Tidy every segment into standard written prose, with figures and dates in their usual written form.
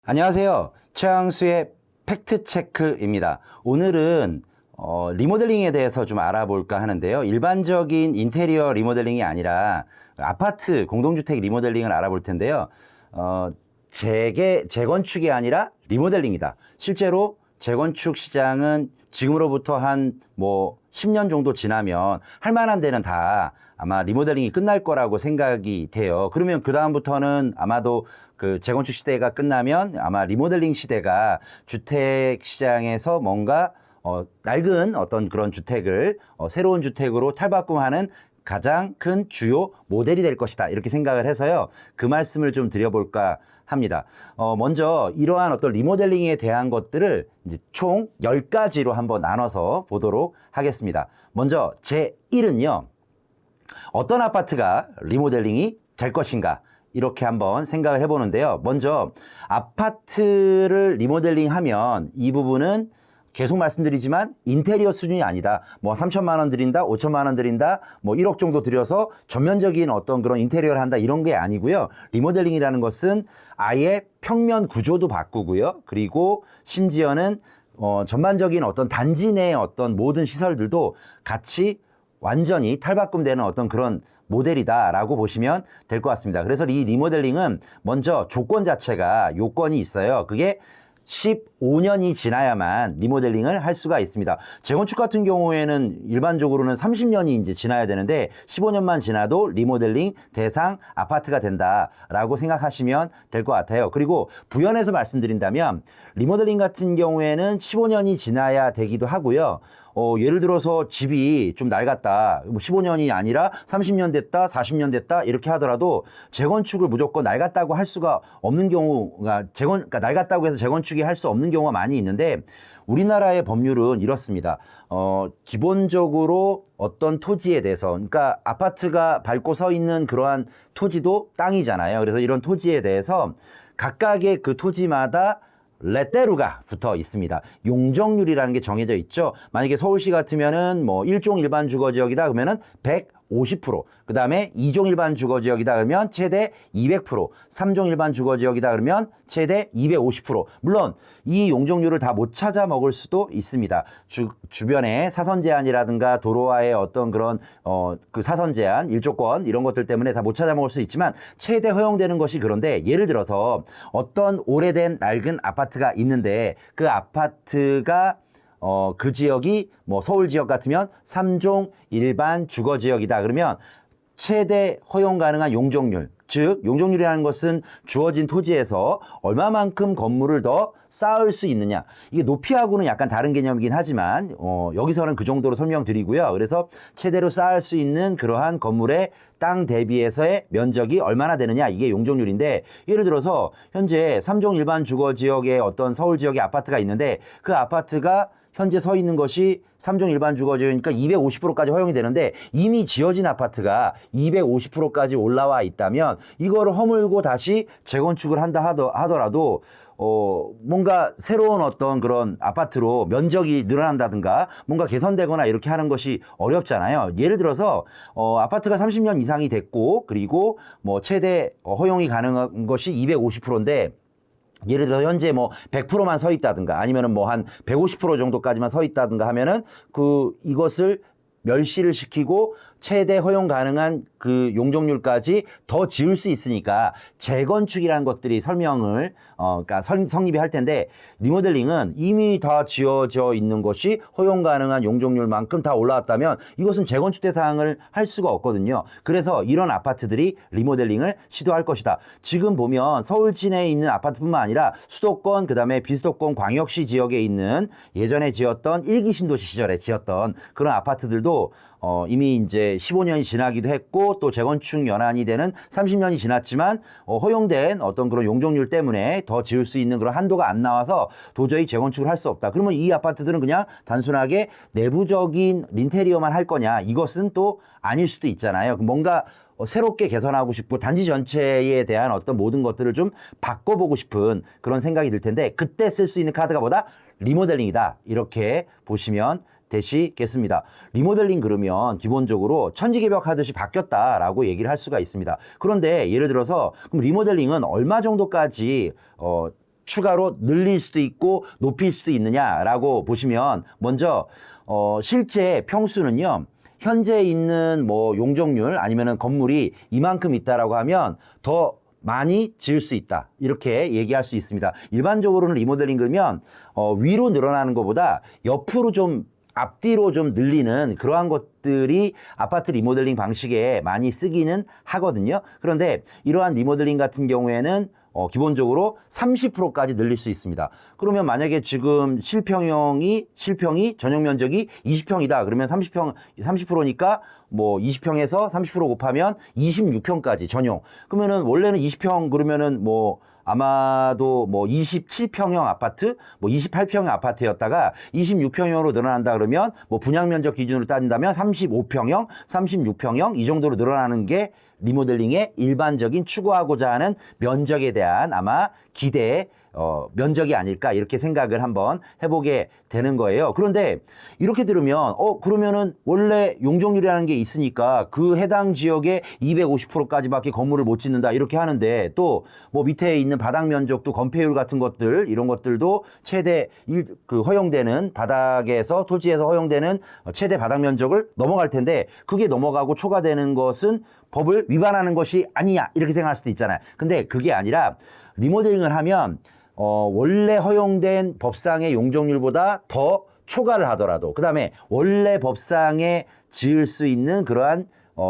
안녕하세요. 최항수의 팩트체크입니다. 오늘은 리모델링에 대해서 좀 알아볼까 하는데요. 일반적인 인테리어 리모델링이 아니라 아파트 공동주택 리모델링을 알아볼 텐데요. 재건축이 아니라 리모델링이다. 실제로 재건축 시장은 지금으로부터 한 10년 정도 지나면 할 만한 데는 다 아마 리모델링이 끝날 거라고 생각이 돼요. 그러면 그다음부터는 아마도 그 재건축 시대가 끝나면 아마 리모델링 시대가 주택 시장에서 뭔가 낡은 어떤 그런 주택을 새로운 주택으로 탈바꿈하는 가장 큰 주요 모델이 될 것이다. 이렇게 생각을 해서요. 그 말씀을 좀 드려볼까 합니다. 먼저 이러한 어떤 리모델링에 대한 것들을 이제 총 10가지로 한번 나눠서 보도록 하겠습니다. 먼저 제1은요. 어떤 아파트가 리모델링이 될 것인가? 이렇게 한번 생각을 해보는데요. 먼저 아파트를 리모델링하면 이 부분은 계속 말씀드리지만 인테리어 수준이 아니다. 3천만 원 드린다, 5천만 원 드린다, 1억 정도 들여서 전면적인 어떤 그런 인테리어를 한다 이런 게 아니고요. 리모델링이라는 것은 아예 평면 구조도 바꾸고요. 그리고 심지어는 전반적인 어떤 단지 내의 어떤 모든 시설들도 같이 완전히 탈바꿈되는 어떤 그런 모델이다라고 보시면 될 것 같습니다. 그래서 이 리모델링은 먼저 조건 자체가 요건이 있어요. 그게 15년이 지나야만 리모델링을 할 수가 있습니다. 재건축 같은 경우에는 일반적으로는 30년이 이제 지나야 되는데 15년만 지나도 리모델링 대상 아파트가 된다라고 생각하시면 될 것 같아요. 그리고 부연해서 말씀드린다면 리모델링 같은 경우에는 15년이 지나야 되기도 하고요. 예를 들어서 집이 좀 낡았다. 15년이 아니라 30년 됐다, 40년 됐다 이렇게 하더라도 재건축을 무조건 낡았다고 할 수가 없는 경우가 그러니까 낡았다고 해서 재건축이 할 수 없는 경우가 많이 있는데 우리나라의 법률은 이렇습니다. 기본적으로 어떤 토지에 대해서 그러니까 아파트가 밟고 서 있는 그러한 토지도 땅이잖아요. 그래서 이런 토지에 대해서 각각의 그 토지마다 레떼루가 붙어 있습니다. 용적률이라는 게 정해져 있죠. 만약에 서울시 같으면은 1종 일반 주거지역이다 그러면은 150%, 그 다음에 2종 일반 주거지역이다 그러면 최대 200%, 3종 일반 주거지역이다 그러면 최대 250%. 물론 이 용적률을 다 못 찾아 먹을 수도 있습니다. 주변에 사선 제한이라든가 도로와의 어떤 그런 그 사선 제한, 일조권 이런 것들 때문에 다 못 찾아 먹을 수 있지만 최대 허용되는 것이 그런데 예를 들어서 어떤 오래된 낡은 아파트가 있는데 그 아파트가 그 지역이 서울 지역 같으면 3종 일반 주거 지역이다 그러면 최대 허용 가능한 용적률, 즉 용적률이라는 것은 주어진 토지에서 얼마만큼 건물을 더 쌓을 수 있느냐. 이게 높이하고는 약간 다른 개념이긴 하지만 여기서는 그 정도로 설명드리고요. 그래서 최대로 쌓을 수 있는 그러한 건물의 땅 대비해서의 면적이 얼마나 되느냐. 이게 용적률인데 예를 들어서 현재 3종 일반 주거 지역의 어떤 서울 지역의 아파트가 있는데 그 아파트가 현재 서 있는 것이 3종 일반 주거지역이니까 250%까지 허용이 되는데 이미 지어진 아파트가 250%까지 올라와 있다면 이거를 허물고 다시 재건축을 한다 하더라도 뭔가 새로운 어떤 그런 아파트로 면적이 늘어난다든가 뭔가 개선되거나 이렇게 하는 것이 어렵잖아요. 예를 들어서 아파트가 30년 이상이 됐고 그리고 최대 허용이 가능한 것이 250%인데 예를 들어 현재 100%만 서 있다든가 아니면은 한 150% 정도까지만 서 있다든가 하면은 이것을 멸시를 시키고 최대 허용 가능한 그 용적률까지 더 지을 수 있으니까 재건축이라는 것들이 그러니까 성립이 할 텐데 리모델링은 이미 다 지어져 있는 것이 허용 가능한 용적률만큼 다 올라왔다면 이것은 재건축 대상을 할 수가 없거든요. 그래서 이런 아파트들이 리모델링을 시도할 것이다. 지금 보면 서울 시내에 있는 아파트뿐만 아니라 수도권 그다음에 비수도권 광역시 지역에 있는 예전에 지었던 일기 신도시 시절에 지었던 그런 아파트들도 이미 이제 15년이 지나기도 했고 또 재건축 연한이 되는 30년이 지났지만 허용된 어떤 그런 용적률 때문에 더 지을 수 있는 그런 한도가 안 나와서 도저히 재건축을 할 수 없다. 그러면 이 아파트들은 그냥 단순하게 내부적인 인테리어만 할 거냐? 이것은 또 아닐 수도 있잖아요. 뭔가 새롭게 개선하고 싶고 단지 전체에 대한 어떤 모든 것들을 좀 바꿔보고 싶은 그런 생각이 들 텐데 그때 쓸 수 있는 카드가 뭐다? 리모델링이다. 이렇게 보시면 되시겠습니다. 리모델링 그러면 기본적으로 천지개벽하듯이 바뀌었다라고 얘기를 할 수가 있습니다. 그런데 예를 들어서 그럼 리모델링은 얼마 정도까지 추가로 늘릴 수도 있고 높일 수도 있느냐라고 보시면 먼저 실제 평수는요. 현재 있는 뭐 용적률 아니면은 건물이 이만큼 있다라고 하면 더 많이 지을 수 있다. 이렇게 얘기할 수 있습니다. 일반적으로는 리모델링 그러면 위로 늘어나는 것보다 옆으로 좀 앞뒤로 좀 늘리는 그러한 것들이 아파트 리모델링 방식에 많이 쓰기는 하거든요. 그런데 이러한 리모델링 같은 경우에는 기본적으로 30%까지 늘릴 수 있습니다. 그러면 만약에 지금 실평이 전용 면적이 20평이다. 그러면 30%니까 뭐 20평에서 30% 곱하면 26평까지 전용. 그러면은 원래는 20평 그러면은 뭐 아마도 뭐 27평형 아파트, 뭐 28평형 아파트였다가 26평형으로 늘어난다 그러면 뭐 분양 면적 기준으로 따진다면 35평형, 36평형 이 정도로 늘어나는 게 리모델링의 일반적인 추구하고자 하는 면적에 대한 아마 기대 면적이 아닐까 이렇게 생각을 한번 해보게 되는 거예요. 그런데 이렇게 들으면 그러면은 원래 용적률이라는 게 있으니까 그 해당 지역에 250%까지밖에 건물을 못 짓는다 이렇게 하는데 또 뭐 밑에 있는 바닥 면적도 건폐율 같은 것들 이런 것들도 최대 그 허용되는 바닥에서 토지에서 허용되는 최대 바닥 면적을 넘어갈 텐데 그게 넘어가고 초과되는 것은 법을 위반하는 것이 아니냐 이렇게 생각할 수도 있잖아요. 근데 그게 아니라 리모델링을 하면 원래 허용된 법상의 용적률보다 더 초과를 하더라도 그다음에 원래 법상에 지을 수 있는 그러한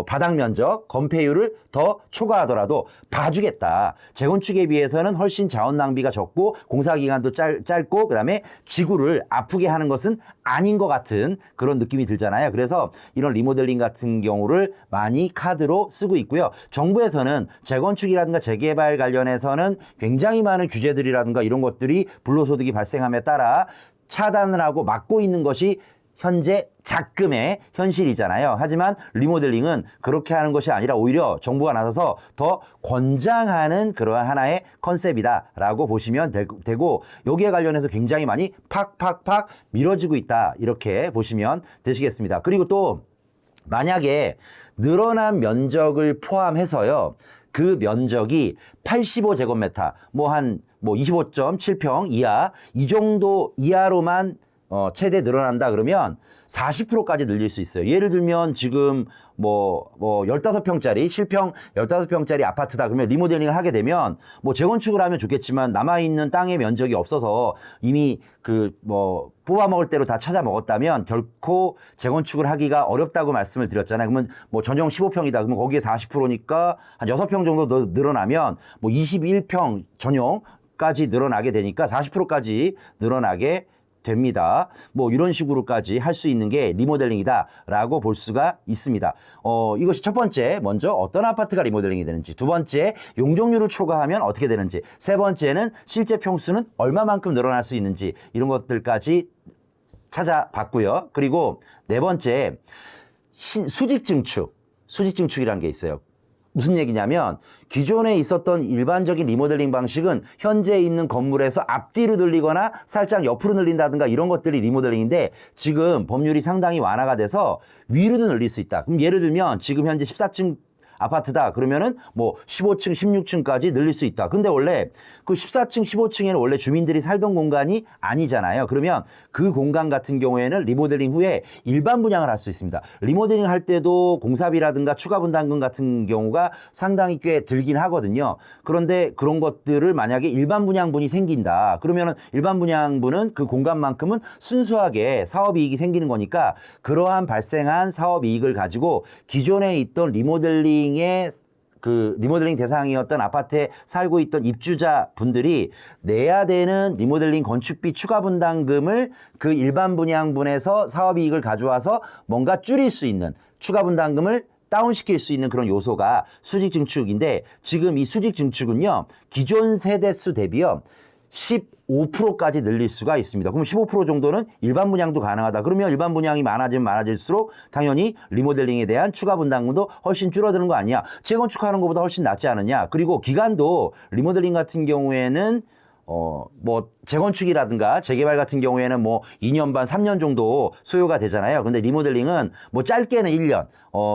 바닥 면적, 건폐율을 더 초과하더라도 봐주겠다. 재건축에 비해서는 훨씬 자원 낭비가 적고 공사 기간도 짧고 그다음에 지구를 아프게 하는 것은 아닌 것 같은 그런 느낌이 들잖아요. 그래서 이런 리모델링 같은 경우를 많이 카드로 쓰고 있고요. 정부에서는 재건축이라든가 재개발 관련해서는 굉장히 많은 규제들이라든가 이런 것들이 불로소득이 발생함에 따라 차단을 하고 막고 있는 것이 현재 작금의 현실이잖아요. 하지만 리모델링은 그렇게 하는 것이 아니라 오히려 정부가 나서서 더 권장하는 그러한 하나의 컨셉이다라고 보시면 되고 여기에 관련해서 굉장히 많이 팍팍팍 밀어지고 있다. 이렇게 보시면 되시겠습니다. 그리고 또 만약에 늘어난 면적을 포함해서요. 그 면적이 85제곱미터, 뭐 25.7평 이하, 이 정도 이하로만 최대 늘어난다 그러면 40%까지 늘릴 수 있어요. 예를 들면 지금 뭐 15평짜리 실평 15평짜리 아파트다 그러면 리모델링을 하게 되면 뭐 재건축을 하면 좋겠지만 남아있는 땅의 면적이 없어서 이미 뽑아 먹을 대로 다 찾아 먹었다면 결코 재건축을 하기가 어렵다고 말씀을 드렸잖아요. 그러면 뭐 전용 15평이다 그러면 거기에 40%니까 한 6평 정도 더 늘어나면 뭐 21평 전용까지 늘어나게 되니까 40%까지 늘어나게 됩니다. 뭐 이런 식으로까지 할 수 있는 게 리모델링이다라고 볼 수가 있습니다. 이것이 첫 번째, 먼저 어떤 아파트가 리모델링이 되는지, 두 번째, 용적률을 초과하면 어떻게 되는지, 세 번째는 실제 평수는 얼마만큼 늘어날 수 있는지 이런 것들까지 찾아봤고요. 그리고 네 번째, 수직 증축이라는 게 있어요. 무슨 얘기냐면 기존에 있었던 일반적인 리모델링 방식은 현재 있는 건물에서 앞뒤로 늘리거나 살짝 옆으로 늘린다든가 이런 것들이 리모델링인데 지금 법률이 상당히 완화가 돼서 위로도 늘릴 수 있다. 그럼 예를 들면 지금 현재 14층 아파트다 그러면은 뭐 15층, 16층까지 늘릴 수 있다. 근데 원래 그 14층, 15층에는 원래 주민들이 살던 공간이 아니잖아요. 그러면 그 공간 같은 경우에는 리모델링 후에 일반 분양을 할 수 있습니다. 리모델링 할 때도 공사비라든가 추가 분담금 같은 경우가 상당히 꽤 들긴 하거든요. 그런데 그런 것들을 만약에 일반 분양분이 생긴다. 그러면은 일반 분양분은 그 공간만큼은 순수하게 사업이익이 생기는 거니까 그러한 발생한 사업이익을 가지고 기존에 있던 리모델링 대상이었던 아파트에 살고 있던 입주자 분들이 내야 되는 리모델링 건축비 추가 분담금을 그 일반 분양분에서 사업이익을 가져와서 뭔가 줄일 수 있는 추가 분담금을 다운시킬 수 있는 그런 요소가 수직 증축인데 지금 이 수직 증축은요 기존 세대수 대비요 15%까지 늘릴 수가 있습니다. 그럼 15% 정도는 일반 분양도 가능하다. 그러면 일반 분양이 많아지면 많아질수록 당연히 리모델링에 대한 추가 분담금도 훨씬 줄어드는 거 아니야. 재건축하는 것보다 훨씬 낫지 않느냐. 그리고 기간도 리모델링 같은 경우에는 뭐 재건축이라든가 재개발 같은 경우에는 뭐 2년 반, 3년 정도 소요가 되잖아요. 근데 리모델링은 뭐 짧게는 1년,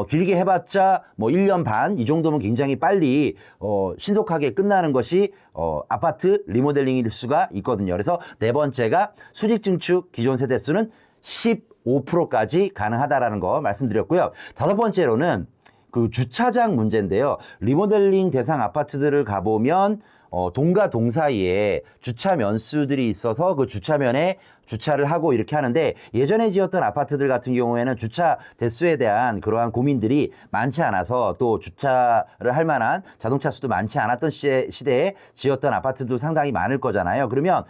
길게 해봤자 뭐 1년 반 이 정도면 굉장히 빨리 신속하게 끝나는 것이 아파트 리모델링일 수가 있거든요. 그래서 네 번째가 수직 증축 기존 세대수는 15%까지 가능하다라는 거 말씀드렸고요. 다섯 번째로는 그 주차장 문제인데요. 리모델링 대상 아파트들을 가보면 동과 동 사이에 주차 면수들이 있어서 그 주차면에 주차를 하고 이렇게 하는데 예전에 지었던 아파트들 같은 경우에는 주차 대수에 대한 그러한 고민들이 많지 않아서 또 주차를 할 만한 자동차 수도 많지 않았던 시대에 지었던 아파트도 상당히 많을 거잖아요. 그러면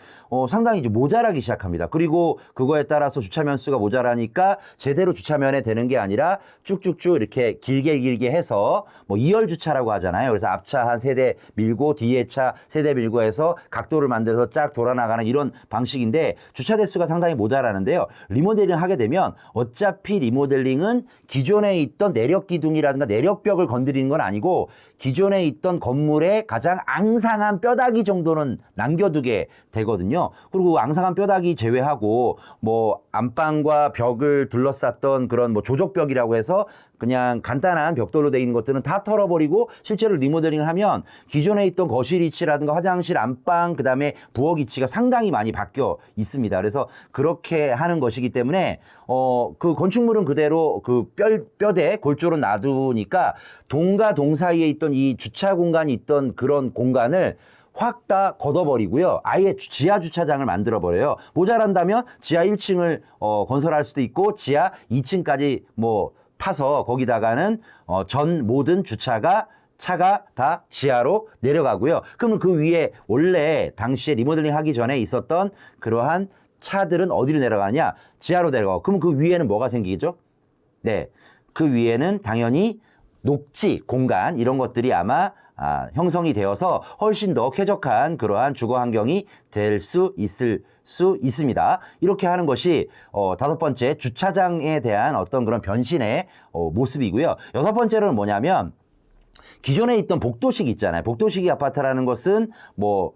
상당히 이제 모자라기 시작합니다. 그리고 그거에 따라서 주차 면수가 모자라니까 제대로 주차면에 되는 게 아니라 쭉쭉쭉 이렇게 길게 해서 뭐 2열 주차라고 하잖아요. 그래서 앞차 한 세대 밀고 뒤에 차 세대 밀고 해서 각도를 만들어서 쫙 돌아나가는 이런 방식인데 주차 대수가 상당히 모자라는데요. 리모델링 하게 되면 어차피 리모델링은 기존에 있던 내력 기둥이라든가 내력벽을 건드리는 건 아니고 기존에 있던 건물의 가장 앙상한 뼈다귀 정도는 남겨두게 되거든요. 그리고 앙상한 뼈다귀 제외하고 뭐 안방과 벽을 둘러쌌던 그런 뭐 조적벽이라고 해서 그냥 간단한 벽돌로 되어 있는 것들은 다 털어버리고 실제로 리모델링을 하면 기존에 있던 거실 위치라든가 화장실 안방 그다음에 부엌 위치가 상당히 많이 바뀌어 있습니다. 그래서 그렇게 하는 것이기 때문에 그 건축물은 그대로 그 뼈대 골조로 놔두니까 동과 동 사이에 있던 이 주차 공간이 있던 그런 공간을 확 다 걷어버리고요. 아예 지하 주차장을 만들어버려요. 모자란다면 지하 1층을 건설할 수도 있고 지하 2층까지 뭐 타서 거기다가는 전 모든 차가 다 지하로 내려가고요. 그러면 그 위에 원래 당시에 리모델링 하기 전에 있었던 그러한 차들은 어디로 내려가냐? 지하로 내려가고. 그럼 그 위에는 뭐가 생기겠죠? 네. 그 위에는 당연히 녹지, 공간 이런 것들이 아마 형성이 되어서 훨씬 더 쾌적한 그러한 주거 환경이 될 수 있습니다. 이렇게 하는 것이 다섯 번째 주차장에 대한 어떤 그런 변신의 모습이고요. 여섯 번째로는 뭐냐면 기존에 있던 복도식 있잖아요. 복도식 아파트라는 것은 뭐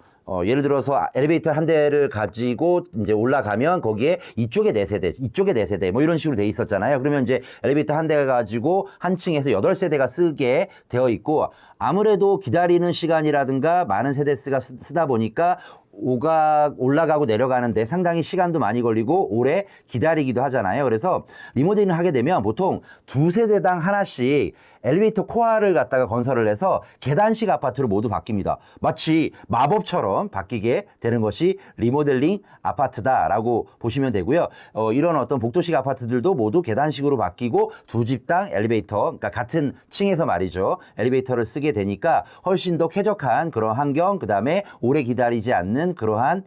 예를 들어서 엘리베이터 한 대를 가지고 이제 올라가면 거기에 이쪽에 4세대, 이쪽에 4세대 뭐 이런 식으로 돼 있었잖아요. 그러면 이제 엘리베이터 한 대가 가지고 한 층에서 8세대가 쓰게 되어 있고 아무래도 기다리는 시간이라든가 많은 세대수가 쓰다 보니까 올라가고 내려가는데 상당히 시간도 많이 걸리고 오래 기다리기도 하잖아요. 그래서 리모델링을 하게 되면 보통 2세대당 하나씩 엘리베이터 코어를 갖다가 건설을 해서 계단식 아파트로 모두 바뀝니다. 마치 마법처럼 바뀌게 되는 것이 리모델링 아파트다라고 보시면 되고요. 이런 어떤 복도식 아파트들도 모두 계단식으로 바뀌고 두 집당 엘리베이터, 그러니까 같은 층에서 말이죠. 엘리베이터를 쓰게 되니까 훨씬 더 쾌적한 그런 환경, 그 다음에 오래 기다리지 않는 그러한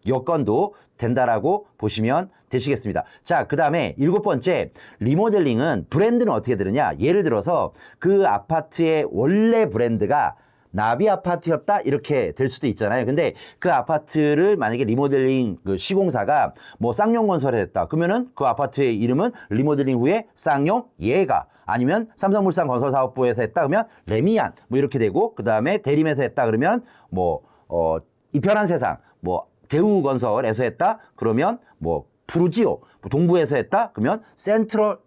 여건도 된다라고 보시면 되시겠습니다. 자, 그 다음에 7번째, 리모델링은 브랜드는 어떻게 되느냐? 예를 들어서 그 아파트의 원래 브랜드가 나비 아파트였다 이렇게 될 수도 있잖아요. 근데 그 아파트를 만약에 리모델링 그 시공사가 뭐 쌍용 건설을 했다. 그러면은 그 아파트의 이름은 리모델링 후에 쌍용 예가 아니면 삼성물산 건설사업부에서 했다 그러면 레미안 뭐 이렇게 되고 그다음에 대림에서 했다 그러면 뭐 이편한 세상 뭐 대우건설에서 했다 그러면 뭐 푸르지오 뭐 동부에서 했다 그러면 센트럴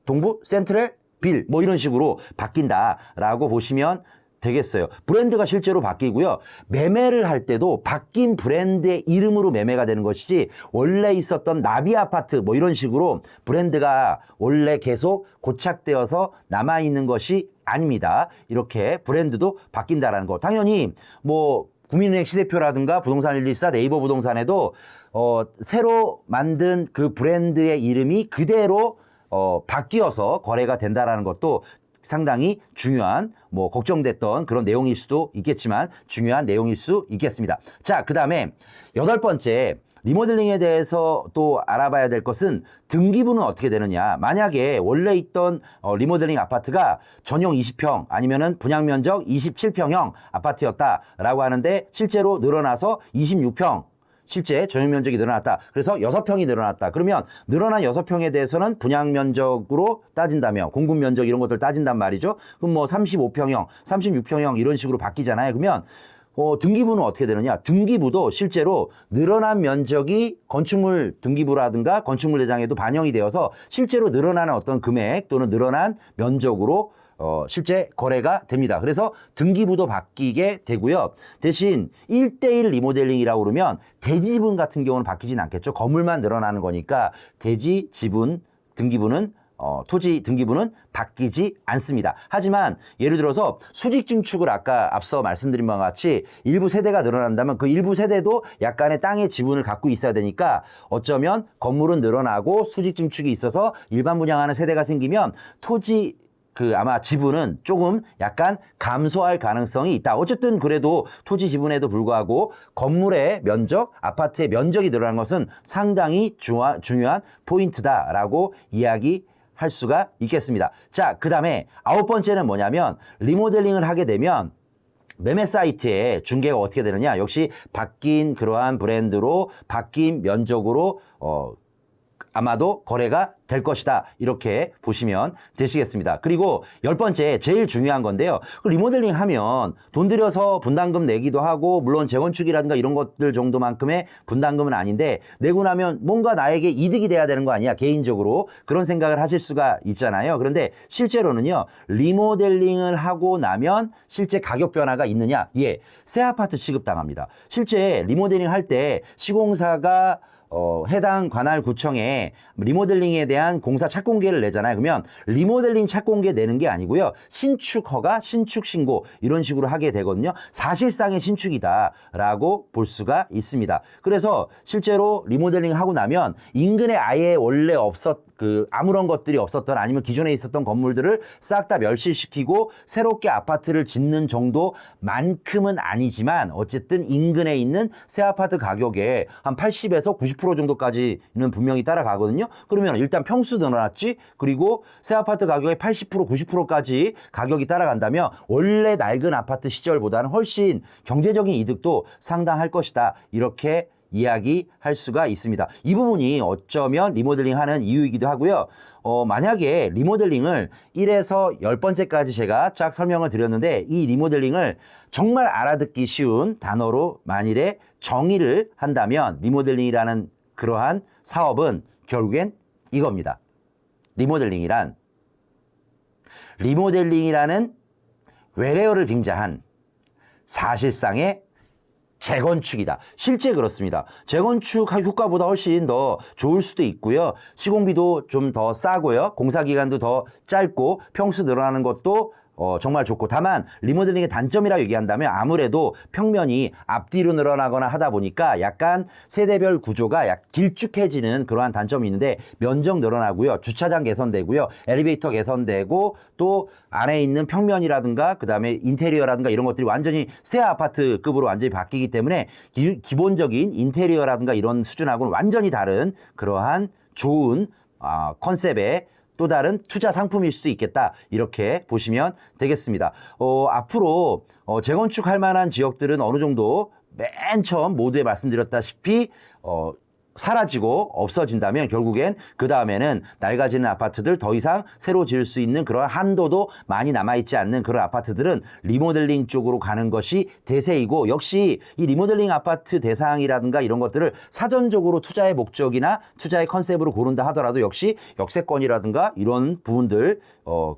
동부 센트럴 빌 뭐 이런 식으로 바뀐다라고 보시면 되겠어요. 브랜드가 실제로 바뀌고요. 매매를 할 때도 바뀐 브랜드의 이름으로 매매가 되는 것이지 원래 있었던 나비 아파트 뭐 이런 식으로 브랜드가 원래 계속 고착되어서 남아있는 것이 아닙니다. 이렇게 브랜드도 바뀐다라는 거. 당연히 뭐 국민은행 시대표라든가 부동산114 네이버 부동산에도 새로 만든 그 브랜드의 이름이 그대로 바뀌어서 거래가 된다라는 것도 상당히 중요한 뭐 걱정됐던 그런 내용일 수도 있겠지만 중요한 내용일 수 있겠습니다. 자, 그 다음에 8번째 리모델링에 대해서 또 알아봐야 될 것은 등기부는 어떻게 되느냐. 만약에 원래 있던 리모델링 아파트가 전용 20평 아니면은 분양 면적 27평형 아파트였다라고 하는데 실제로 늘어나서 26평 실제 전용 면적이 늘어났다. 그래서 6평이 늘어났다. 그러면 늘어난 6평에 대해서는 분양 면적으로 따진다면 공급 면적 이런 것들 따진단 말이죠. 그럼 뭐 35평형, 36평형 이런 식으로 바뀌잖아요. 그러면 등기부는 어떻게 되느냐? 등기부도 실제로 늘어난 면적이 건축물 등기부라든가 건축물 대장에도 반영이 되어서 실제로 늘어나는 어떤 금액 또는 늘어난 면적으로 실제 거래가 됩니다. 그래서 등기부도 바뀌게 되고요. 대신 1:1 리모델링이라고 그러면 대지 지분 같은 경우는 바뀌진 않겠죠. 건물만 늘어나는 거니까 대지 지분 등기부는 토지 등기부는 바뀌지 않습니다. 하지만 예를 들어서 수직 증축을 아까 앞서 말씀드린 바와 같이 일부 세대가 늘어난다면 그 일부 세대도 약간의 땅의 지분을 갖고 있어야 되니까 어쩌면 건물은 늘어나고 수직 증축이 있어서 일반 분양하는 세대가 생기면 토지 아마 지분은 조금 약간 감소할 가능성이 있다. 어쨌든 그래도 토지 지분에도 불구하고 건물의 면적, 아파트의 면적이 늘어난 것은 상당히 중요한 포인트다라고 이야기할 수가 있겠습니다. 자, 그 다음에 9번째는 뭐냐면 리모델링을 하게 되면 매매 사이트의 중개가 어떻게 되느냐. 역시 바뀐 그러한 브랜드로 바뀐 면적으로 아마도 거래가 될 것이다. 이렇게 보시면 되시겠습니다. 그리고 10번째 제일 중요한 건데요. 리모델링 하면 돈 들여서 분담금 내기도 하고 물론 재건축이라든가 이런 것들 정도만큼의 분담금은 아닌데 내고 나면 뭔가 나에게 이득이 돼야 되는 거 아니야. 개인적으로 그런 생각을 하실 수가 있잖아요. 그런데 실제로는요. 리모델링을 하고 나면 실제 가격 변화가 있느냐. 예, 새 아파트 취급당합니다. 실제 리모델링 할 때 시공사가 해당 관할 구청에 리모델링에 대한 공사 착공계를 내잖아요. 그러면 리모델링 착공계 내는 게 아니고요. 신축 허가, 신축 신고 이런 식으로 하게 되거든요. 사실상의 신축이다라고 볼 수가 있습니다. 그래서 실제로 리모델링 하고 나면 인근에 아예 원래 아무런 것들이 없었던 아니면 기존에 있었던 건물들을 싹 다 멸실시키고 새롭게 아파트를 짓는 정도만큼은 아니지만 어쨌든 인근에 있는 새 아파트 가격에 한 80에서 90% 정도까지는 분명히 따라가거든요. 그러면 일단 평수 늘어났지. 그리고 새 아파트 가격의 80%, 90%까지 가격이 따라간다면 원래 낡은 아파트 시절보다는 훨씬 경제적인 이득도 상당할 것이다. 이렇게 이야기할 수가 있습니다. 이 부분이 어쩌면 리모델링 하는 이유이기도 하고요. 만약에 리모델링을 1에서 10번째까지 제가 쫙 설명을 드렸는데 이 리모델링을 정말 알아듣기 쉬운 단어로 만일에 정의를 한다면 리모델링이라는 그러한 사업은 결국엔 이겁니다. 리모델링이라는 외래어를 빙자한 사실상의 재건축이다. 실제 그렇습니다. 재건축 효과보다 훨씬 더 좋을 수도 있고요. 시공비도 좀 더 싸고요. 공사기간도 더 짧고 평수 늘어나는 것도 정말 좋고 다만 리모델링의 단점이라고 얘기한다면 아무래도 평면이 앞뒤로 늘어나거나 하다 보니까 약간 세대별 구조가 길쭉해지는 그러한 단점이 있는데 면적 늘어나고요. 주차장 개선되고요. 엘리베이터 개선되고 또 안에 있는 평면이라든가 그다음에 인테리어라든가 이런 것들이 완전히 새 아파트급으로 완전히 바뀌기 때문에 기본적인 인테리어라든가 이런 수준하고는 완전히 다른 그러한 좋은 컨셉의 또 다른 투자 상품일 수도 있겠다. 이렇게 보시면 되겠습니다. 앞으로 재건축할 만한 지역들은 어느 정도 맨 처음 모두에 말씀드렸다시피 사라지고 없어진다면 결국엔 그 다음에는 낡아지는 아파트들 더 이상 새로 지을 수 있는 그런 한도도 많이 남아있지 않는 그런 아파트들은 리모델링 쪽으로 가는 것이 대세이고 역시 이 리모델링 아파트 대상이라든가 이런 것들을 사전적으로 투자의 목적이나 투자의 컨셉으로 고른다 하더라도 역시 역세권이라든가 이런 부분들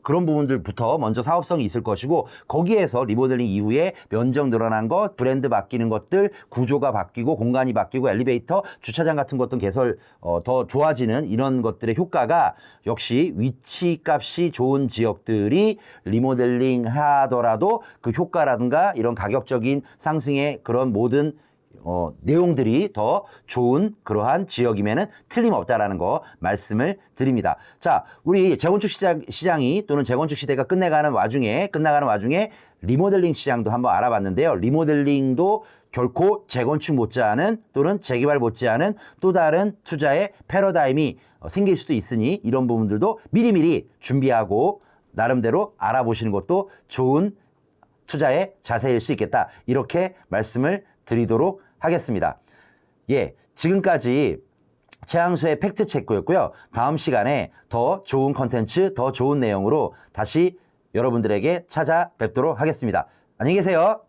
그런 부분들부터 먼저 사업성이 있을 것이고 거기에서 리모델링 이후에 면적 늘어난 것, 브랜드 바뀌는 것들, 구조가 바뀌고 공간이 바뀌고 엘리베이터, 주차장 같은 것도 개설 더 좋아지는 이런 것들의 효과가 역시 위치값이 좋은 지역들이 리모델링 하더라도 그 효과라든가 이런 가격적인 상승의 그런 모든 내용들이 더 좋은 그러한 지역임에는 틀림없다라는 거 말씀을 드립니다. 자, 우리 재건축 시장이 또는 재건축 시대가 끝나가는 와중에 리모델링 시장도 한번 알아봤는데요. 리모델링도 결코 재건축 못지않은 또는 재개발 못지않은 또 다른 투자의 패러다임이 생길 수도 있으니 이런 부분들도 미리미리 준비하고 나름대로 알아보시는 것도 좋은 투자의 자세일 수 있겠다. 이렇게 말씀을 드리도록 하겠습니다. 예, 지금까지 최항수의 팩트체크였고요. 다음 시간에 더 좋은 컨텐츠, 더 좋은 내용으로 다시 여러분들에게 찾아뵙도록 하겠습니다. 안녕히 계세요.